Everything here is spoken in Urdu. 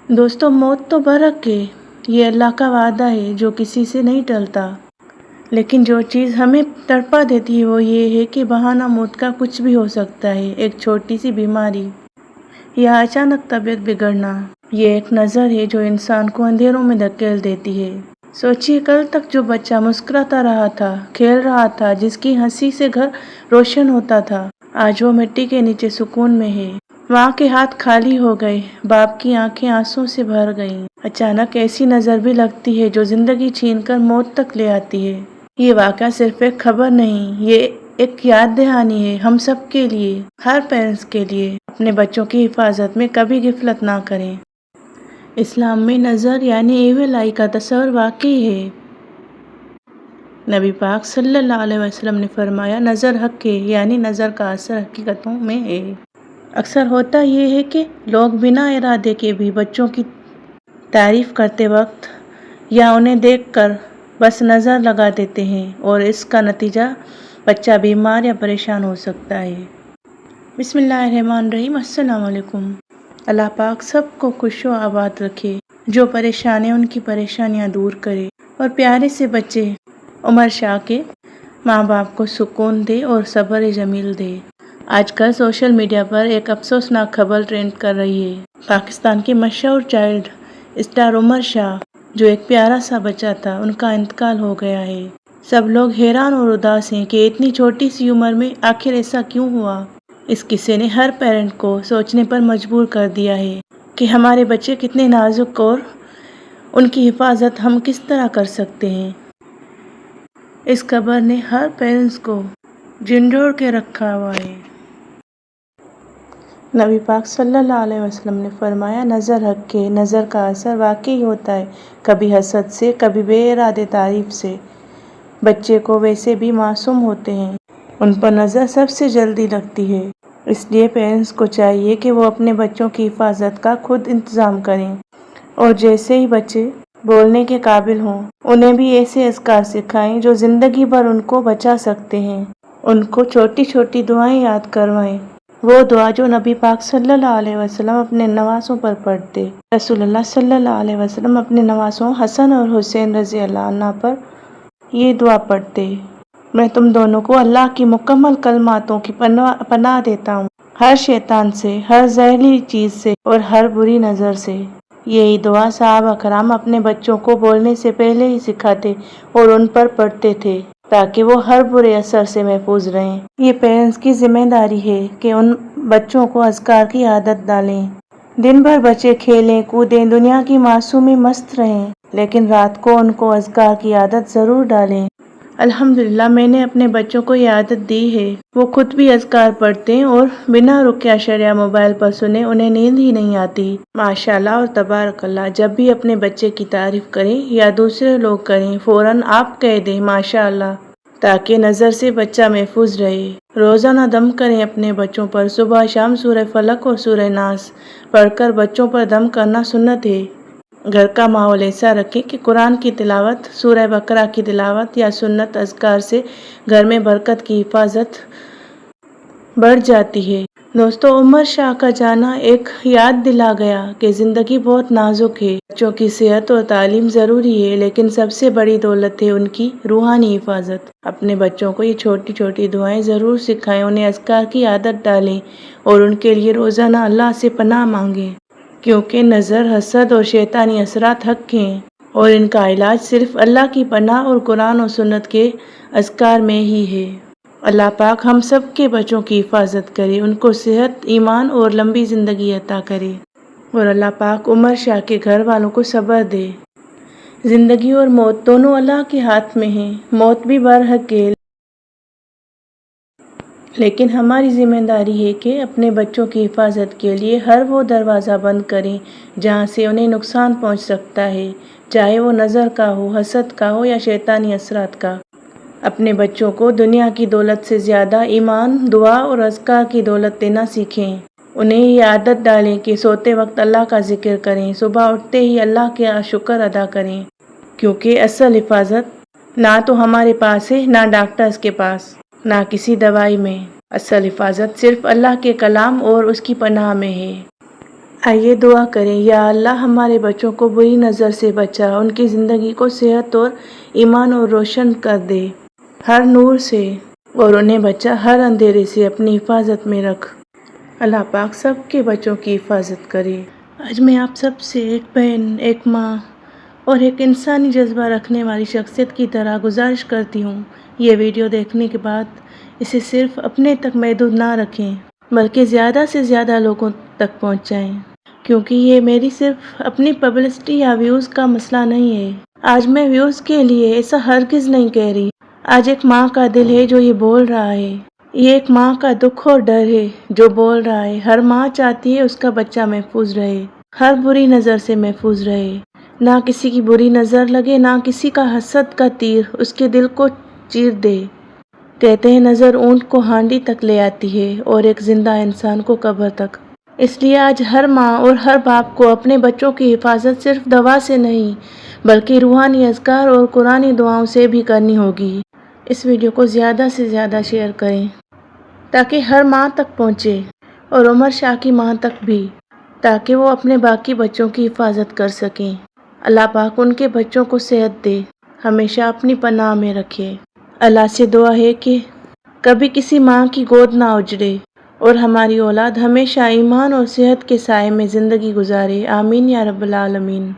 دوستوں، موت تو برحق ہے، یہ اللہ کا وعدہ ہے جو کسی سے نہیں ٹلتا۔ لیکن جو چیز ہمیں تڑپا دیتی ہے وہ یہ ہے کہ بہانہ موت کا کچھ بھی ہو سکتا ہے۔ ایک چھوٹی سی بیماری یا اچانک طبیعت بگڑنا، یہ ایک نظر ہے جو انسان کو اندھیروں میں دھکیل دیتی ہے۔ سوچیے، کل تک جو بچہ مسکراتا رہا تھا، کھیل رہا تھا، جس کی ہنسی سے گھر روشن ہوتا تھا، آج وہ مٹی کے نیچے سکون میں ہے۔ ماں کے ہاتھ خالی ہو گئے، باپ کی آنکھیں آنسوں سے بھر گئیں۔ اچانک ایسی نظر بھی لگتی ہے جو زندگی چھین کر موت تک لے آتی ہے۔ یہ واقعہ صرف ایک خبر نہیں، یہ ایک یاد دہانی ہے ہم سب کے لیے، ہر پیرنٹس کے لیے۔ اپنے بچوں کی حفاظت میں کبھی غفلت نہ کریں۔ اسلام میں نظر یعنی ایول آئی کا تصور واقعی ہے۔ نبی پاک صلی اللہ علیہ وسلم نے فرمایا، نظر حق ہے، یعنی نظر کا اثر حقیقتوں میں ہے۔ اکثر ہوتا یہ ہے کہ لوگ بنا ارادے کے بھی بچوں کی تعریف کرتے وقت یا انہیں دیکھ کر بس نظر لگا دیتے ہیں، اور اس کا نتیجہ بچہ بیمار یا پریشان ہو سکتا ہے۔ بسم اللہ الرحمن الرحیم۔ السلام علیکم۔ اللہ پاک سب کو خوش و آباد رکھے، جو پریشان ہیں ان کی پریشانیاں دور کرے، اور پیارے سے بچے عمر شاہ کے ماں باپ کو سکون دے اور صبر جمیل دے۔ آج کل سوشل میڈیا پر ایک افسوسناک خبر ٹرینڈ کر رہی ہے۔ پاکستان کے مشہور چائلڈ اسٹار عمر شاہ، جو ایک پیارا سا بچہ تھا، ان کا انتقال ہو گیا ہے۔ سب لوگ حیران اور اداس ہیں کہ اتنی چھوٹی سی عمر میں آخر ایسا کیوں ہوا۔ اس قصے نے ہر پیرنٹ کو سوچنے پر مجبور کر دیا ہے کہ ہمارے بچے کتنے نازک اور ان کی حفاظت ہم کس طرح کر سکتے ہیں۔ اس خبر نے ہر پیرنٹس کو جھنجھوڑ کے رکھا ہوا ہے۔ نبی پاک صلی اللہ علیہ وسلم نے فرمایا، نظر حق ہے، نظر کا اثر واقعی ہوتا ہے، کبھی حسد سے، کبھی بے ارادے تعریف سے۔ بچے کو ویسے بھی معصوم ہوتے ہیں، ان پر نظر سب سے جلدی لگتی ہے۔ اس لیے پیرنٹس کو چاہیے کہ وہ اپنے بچوں کی حفاظت کا خود انتظام کریں، اور جیسے ہی بچے بولنے کے قابل ہوں، انہیں بھی ایسے اذکار سکھائیں جو زندگی بھر ان کو بچا سکتے ہیں۔ ان کو چھوٹی چھوٹی دعائیں یاد کروائیں، وہ دعا جو نبی پاک صلی اللہ علیہ وسلم اپنے نواسوں پر پڑھتے۔ رسول اللہ صلی اللہ علیہ وسلم اپنے نواسوں حسن اور حسین رضی اللہ عنہ پر یہ دعا پڑھتے: میں تم دونوں کو اللہ کی مکمل کلماتوں کی پناہ دیتا ہوں، ہر شیطان سے، ہر زہریلی چیز سے اور ہر بری نظر سے۔ یہی دعا صحابہ کرام اپنے بچوں کو بولنے سے پہلے ہی سکھاتے اور ان پر پڑھتے تھے تاکہ وہ ہر برے اثر سے محفوظ رہیں۔ یہ پیرنٹس کی ذمہ داری ہے کہ ان بچوں کو اذکار کی عادت ڈالیں۔ دن بھر بچے کھیلیں، کودیں، دنیا کی معصومی مست رہیں، لیکن رات کو ان کو اذکار کی عادت ضرور ڈالیں۔ الحمدللہ، میں نے اپنے بچوں کو یہ عادت دی ہے۔ وہ خود بھی اذکار پڑھتے ہیں اور بنا رکیا شرعیہ موبائل پر سنے انہیں نیند ہی نہیں آتی۔ ماشاءاللہ اور تبارک اللہ۔ جب بھی اپنے بچے کی تعریف کریں یا دوسرے لوگ کریں، فوراً آپ کہہ دیں ماشاءاللہ، تاکہ نظر سے بچہ محفوظ رہے۔ روزانہ دم کریں اپنے بچوں پر۔ صبح شام سورہ فلق اور سورہ ناس پڑھ کر بچوں پر دم کرنا سنت ہے۔ گھر کا ماحول ایسا رکھیں کہ قرآن کی تلاوت، سورہ بقرہ کی تلاوت یا سنت اذکار سے گھر میں برکت کی حفاظت بڑھ جاتی ہے۔ دوستو، عمر شاہ کا جانا ایک یاد دلا گیا کہ زندگی بہت نازک ہے۔ بچوں کی صحت اور تعلیم ضروری ہے، لیکن سب سے بڑی دولت ہے ان کی روحانی حفاظت۔ اپنے بچوں کو یہ چھوٹی چھوٹی دعائیں ضرور سکھائیں، انہیں اذکار کی عادت ڈالیں اور ان کے لیے روزانہ اللہ سے پناہ مانگیں، کیونکہ نظر، حسد اور شیطانی اثرات حق ہیں، اور ان کا علاج صرف اللہ کی پناہ اور قرآن و سنت کے اذکار میں ہی ہے۔ اللہ پاک ہم سب کے بچوں کی حفاظت کرے، ان کو صحت، ایمان اور لمبی زندگی عطا کرے، اور اللہ پاک عمر شاہ کے گھر والوں کو صبر دے۔ زندگی اور موت دونوں اللہ کے ہاتھ میں ہیں، موت بھی برحق ہے، لیکن ہماری ذمہ داری ہے کہ اپنے بچوں کی حفاظت کے لیے ہر وہ دروازہ بند کریں جہاں سے انہیں نقصان پہنچ سکتا ہے، چاہے وہ نظر کا ہو، حسد کا ہو یا شیطانی اثرات کا۔ اپنے بچوں کو دنیا کی دولت سے زیادہ ایمان، دعا اور اذکار کی دولت دینا سیکھیں۔ انہیں یہ عادت ڈالیں کہ سوتے وقت اللہ کا ذکر کریں، صبح اٹھتے ہی اللہ کا شکر ادا کریں، کیونکہ اصل حفاظت نہ تو ہمارے پاس ہے، نہ ڈاکٹرز کے پاس، نہ کسی دوائی میں۔ اصل حفاظت صرف اللہ کے کلام اور اس کی پناہ میں ہے۔ آئیے دعا کریں۔ یا اللہ ہمارے بچوں کو بری نظر سے بچا، ان کی زندگی کو صحت اور ایمان اور روشن کر دے ہر نور سے، اور انہیں بچا ہر اندھیرے سے اپنی حفاظت میں رکھ۔ اللہ پاک سب کے بچوں کی حفاظت کرے۔ آج میں آپ سب سے ایک بہن، ایک ماں اور ایک انسانی جذبہ رکھنے والی شخصیت کی طرح گزارش کرتی ہوں، یہ ویڈیو دیکھنے کے بعد اسے صرف اپنے تک محدود نہ رکھیں بلکہ زیادہ سے زیادہ لوگوں تک پہنچائیں، کیونکہ یہ میری صرف اپنی پبلسٹی یا ویوز کا مسئلہ نہیں ہے۔ آج میں ویوز کے لیے ایسا ہرگز نہیں کہہ رہی۔ آج ایک ماں کا دل ہے جو یہ بول رہا ہے، یہ ایک ماں کا دکھ اور ڈر ہے جو بول رہا ہے۔ ہر ماں چاہتی ہے اس کا بچہ محفوظ رہے، ہر بری نظر سے محفوظ رہے، نہ کسی کی بری نظر لگے، نہ کسی کا حسد کا تیر اس کے دل کو چیر دے۔ کہتے ہیں نظر اونٹ کو ہانڈی تک لے آتی ہے اور ایک زندہ انسان کو قبر تک۔ اس لیے آج ہر ماں اور ہر باپ کو اپنے بچوں کی حفاظت صرف دوا سے نہیں بلکہ روحانی اذکار اور قرآنی دعاؤں سے بھی کرنی ہوگی۔ اس ویڈیو کو زیادہ سے زیادہ شیئر کریں تاکہ ہر ماں تک پہنچے، اور عمر شاہ کی ماں تک بھی، تاکہ وہ اپنے باقی بچوں کی حفاظت کر سکیں۔ اللہ پاک ان کے بچوں کو صحت دے، ہمیشہ اپنی پناہ میں رکھے۔ اللہ سے دعا ہے کہ کبھی کسی ماں کی گود نہ اجڑے اور ہماری اولاد ہمیشہ ایمان اور صحت کے سائے میں زندگی گزارے۔ آمین یا رب العالمین۔